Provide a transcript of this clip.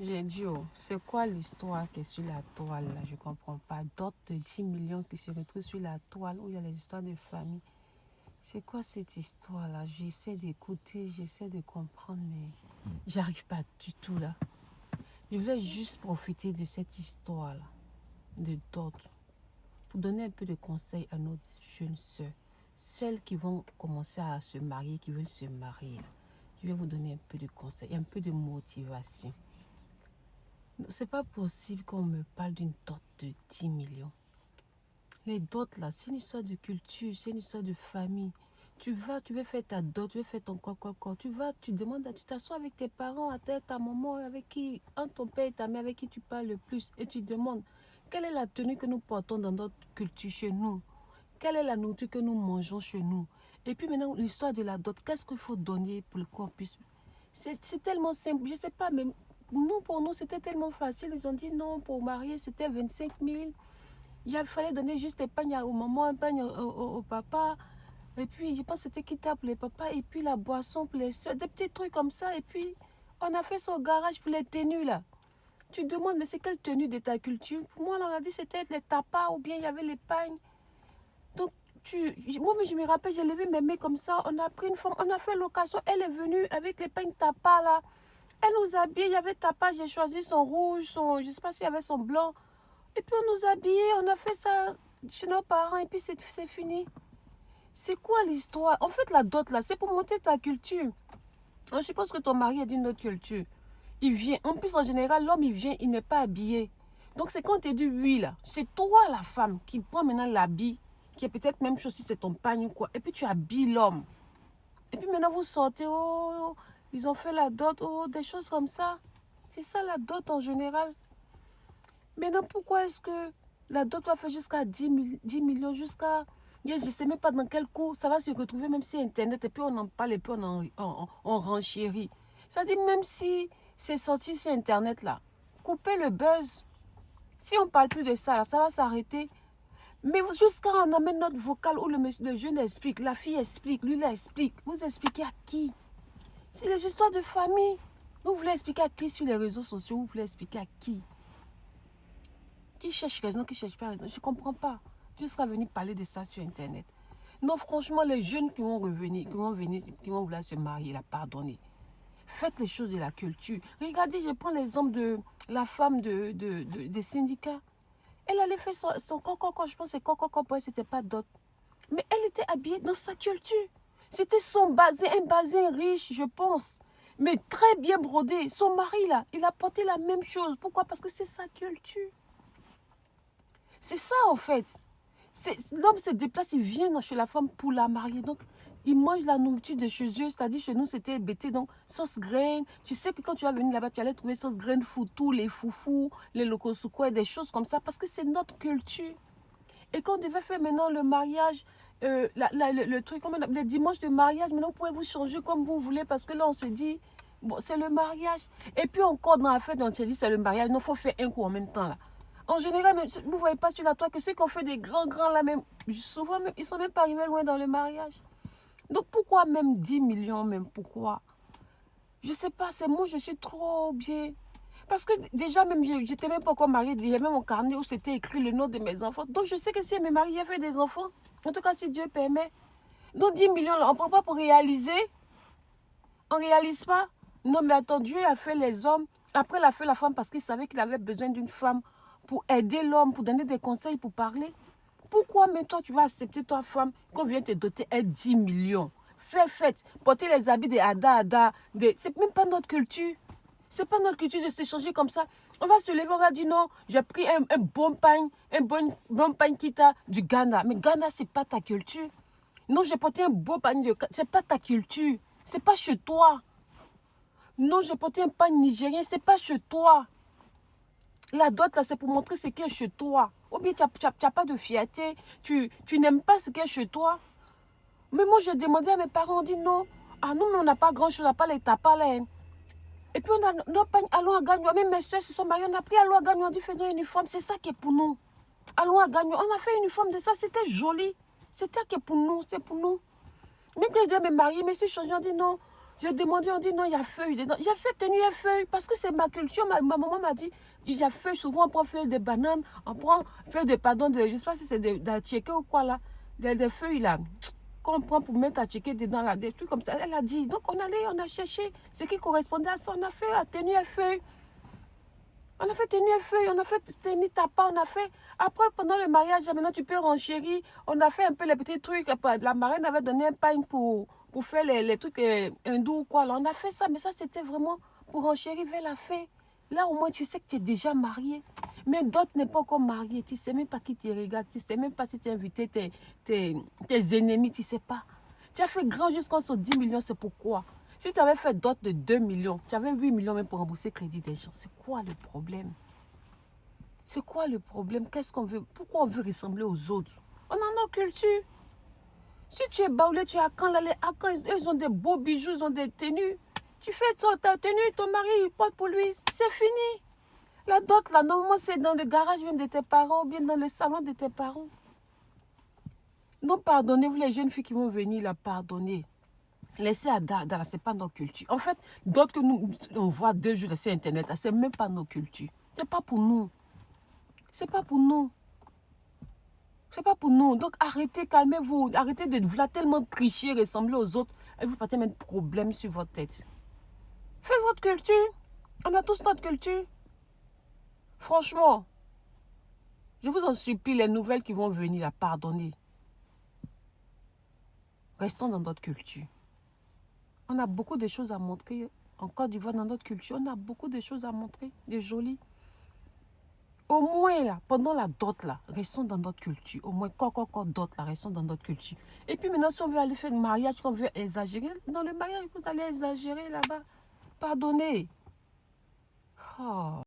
J'ai dit, oh, c'est quoi l'histoire qui est sur la toile là? Je ne comprends pas. D'autres de 10 millions qui se retrouvent sur la toile où il y a les histoires de famille. C'est quoi cette histoire là? J'essaie d'écouter, j'essaie de comprendre, mais j'arrive pas du tout là. Je vais juste profiter de cette histoire là, de d'autres, pour donner un peu de conseils à nos jeunes sœurs, celles qui vont commencer à se marier, qui veulent se marier. Je vais vous donner un peu de conseils, un peu de motivation. C'est pas possible qu'on me parle d'une dot de 10 millions. Les dots là, c'est une histoire de culture, c'est une histoire de famille. Tu veux faire ta dot, tu veux faire ton quoi. Tu demandes, tu t'assois avec tes parents, ta maman, avec qui, entre ton père et ta mère, avec qui tu parles le plus. Et tu demandes, quelle est la tenue que nous portons dans notre culture chez nous? Quelle est la nourriture que nous mangeons chez nous? Et puis maintenant, l'histoire de la dot, qu'est-ce qu'il faut donner pour qu'on puisse... C'est tellement simple, je sais pas, mais nous, pour nous, c'était tellement facile. Ils ont dit non, pour marier, c'était 25 000. Il fallait donner juste l'épargne au maman, l'épargne au papa. Et puis, je pense que c'était quittable pour les papas. Et puis, la boisson pour les soeurs, des petits trucs comme ça. Et puis, on a fait ça au garage pour les tenues, là. Tu te demandes, mais c'est quelle tenue de ta culture? Pour moi, on a dit c'était les tapas ou bien il y avait l'épargne. Donc, moi, je me rappelle, j'ai levé mes mains comme ça. On a pris une femme, on a fait l'occasion. Elle est venue avec l'épargne tapa, là. Elle nous a habillés, il y avait tapa, j'ai choisi son rouge, je ne sais pas s'il y avait son blanc. Et puis on nous a habillés, on a fait ça chez nos parents et puis c'est fini. C'est quoi l'histoire? En fait, la dot là, c'est pour monter ta culture. Je suppose que ton mari est d'une autre culture. Il vient, en plus en général, l'homme il vient, il n'est pas habillé. Donc c'est quand tu te dit oui là, c'est toi la femme qui prend maintenant l'habit, qui est peut-être même chose si c'est ton pagne ou quoi. Et puis tu habilles l'homme. Et puis maintenant vous sortez, oh, ils ont fait la dot, oh, des choses comme ça. C'est ça la dot en général. Maintenant, pourquoi est-ce que la dot va faire jusqu'à 10 millions, jusqu'à... Je ne sais même pas dans quel cours ça va se retrouver, même si Internet, et puis on en parle, et puis on renchérit. Ça dit, même si c'est sorti sur Internet, là, coupez le buzz. Si on ne parle plus de ça, là, ça va s'arrêter. Mais jusqu'à on amène notre vocal où le jeune explique, la fille explique, lui, il explique. Vous expliquez à qui? C'est les histoires de famille. Vous voulez expliquer à qui sur les réseaux sociaux? Vous voulez expliquer à qui? Qui cherche raison, qui cherche pas raison? Je ne comprends pas. Tu seras venu parler de ça sur Internet. Non, franchement, les jeunes qui vont revenir, qui vont vouloir se marier, là, pardonnez. Faites les choses de la culture. Regardez, je prends l'exemple de la femme des syndicats. Elle allait faire son coco, je pense que c'est coco, pour elle, c'était pas d'autre. Mais elle était habillée dans sa culture. C'était son bazin, un bazin riche, je pense. Mais très bien brodé. Son mari, là, il a porté la même chose. Pourquoi? Parce que c'est sa culture. C'est ça, en fait. L'homme se déplace, il vient chez la femme pour la marier. Donc, il mange la nourriture de chez eux. C'est-à-dire, chez nous, c'était bêté. Donc, sauce graine. Tu sais que quand tu vas venir là-bas, tu allais trouver sauce graine foutou, les foufous, les lokosuko, des choses comme ça. Parce que c'est notre culture. Et quand on devait faire maintenant le mariage, le truc, les dimanches de mariage, maintenant, vous pouvez vous changer comme vous voulez. Parce que là, on se dit, bon, c'est le mariage. Et puis encore, dans la fête, on se dit, c'est le mariage. Non, il faut faire un coup en même temps, là. En général, vous ne voyez pas sur la toile que ceux qui ont fait des grands là, même, souvent, même, ils ne sont même pas arrivés loin dans le mariage. Donc, pourquoi même 10 millions, même, pourquoi? Je ne sais pas, c'est moi, je suis trop bien. Parce que déjà, même, je n'étais même pas encore mariée. Il y avait mon carnet où c'était écrit le nom de mes enfants. Donc, je sais que si elle me marie, elle fait des enfants. En tout cas, si Dieu permet. Donc, 10 millions, là, on ne prend pas pour réaliser. On ne réalise pas. Non, mais attends, Dieu a fait les hommes. Après, il a fait la femme parce qu'il savait qu'il avait besoin d'une femme pour aider l'homme, pour donner des conseils, pour parler. Pourquoi même toi, tu vas accepter ta femme qu'on vient te doter 10 millions? Faites. Porter les habits des Ada. C'est même pas notre culture. C'est pas notre culture de s'échanger comme ça. On va se lever, on va dire non, j'ai pris un bon pain, bon pain qui t'a du Ghana. Mais Ghana, c'est pas ta culture. Non, j'ai porté un bon pain de Ghana. C'est pas ta culture. C'est pas chez toi. Non, j'ai porté un pain nigérien. C'est pas chez toi. La dot, là, c'est pour montrer ce qui est chez toi. Ou bien tu n'as pas de fierté. Tu n'aimes pas ce qui est chez toi. Mais moi, j'ai demandé à mes parents, on dit non. Ah, nous, mais on n'a pas grand-chose, on n'a pas les tapas là. Hein. Et puis, on a nos pagnes, allons à Gagnon. Même mes soeurs se sont mariées, on a pris allons à Gagnon, on dit faisons une uniforme. C'est ça qui est pour nous. Allons à Gagnon. On a fait une uniforme de ça, c'était joli. C'est ça qui est pour nous, c'est pour nous. Même quand je dois me marier, mais si je change, on dit non. J'ai demandé, on dit non, il y a feuille dedans. J'ai fait tenue et feuille parce que c'est ma culture. Ma maman m'a dit, il y a feuille, souvent on prend feuille de banane, on prend feuille de, pardon, de, je ne sais pas si c'est de tchéké ou quoi là, des feuilles là, qu'on prend pour mettre à tchéké dedans là, des trucs comme ça. Elle a dit, donc on a cherché ce qui correspondait à ça, on a fait à tenue et feuille. On a fait tenue et feuille, on a fait tenue tapa, on a fait... Après, pendant le mariage, maintenant tu peux renchérir. On a fait un peu les petits trucs. La marraine avait donné un pain pour faire les trucs hindous ou quoi. Là, on a fait ça, mais ça, c'était vraiment pour renchérir vers la fin. Là, au moins, tu sais que tu es déjà marié. Mais d'autres n'est pas encore marié. Tu ne sais même pas qui te regarde. Tu ne sais même pas si tu as invité tes ennemis. Tu ne sais pas. Tu as fait grand jusqu'en 10 millions, c'est pourquoi. Si tu avais fait dot de 2 millions, tu avais 8 millions même pour rembourser le crédit des gens. C'est quoi le problème? C'est quoi le problème? Qu'est-ce qu'on veut? Pourquoi on veut ressembler aux autres? On a nos cultures. Si tu es baoulé, tu es à Caen, ils ont des beaux bijoux, ils ont des tenues. Tu fais ta tenue, ton mari, il porte pour lui. C'est fini. La dot, là, normalement, c'est dans le garage même de tes parents ou bien dans le salon de tes parents. Non, pardonnez-vous les jeunes filles qui vont venir là, pardonner. Laissez à Dada, ce n'est pas nos cultures. En fait, d'autres que nous, on voit 2 jours sur Internet, ce n'est même pas nos cultures. Ce n'est pas pour nous. Ce n'est pas pour nous. C'est pas pour nous. Donc arrêtez, calmez-vous. Arrêtez de vouloir tellement tricher, ressembler aux autres. Et vous partez mettre problème sur votre tête. Faites votre culture. On a tous notre culture. Franchement, je vous en supplie, les nouvelles qui vont venir, là, pardonnez. Restons dans notre culture. On a beaucoup de choses à montrer. En Côte d'Ivoire, dans notre culture, on a beaucoup de choses à montrer, de jolies. Au moins, là, pendant la dot, là, restons dans notre culture. Au moins, quoi, dot, là, restons dans notre culture. Et puis maintenant, si on veut aller faire le mariage, qu'on veut exagérer, dans le mariage, vous allez exagérer là-bas. Pardonnez. Oh.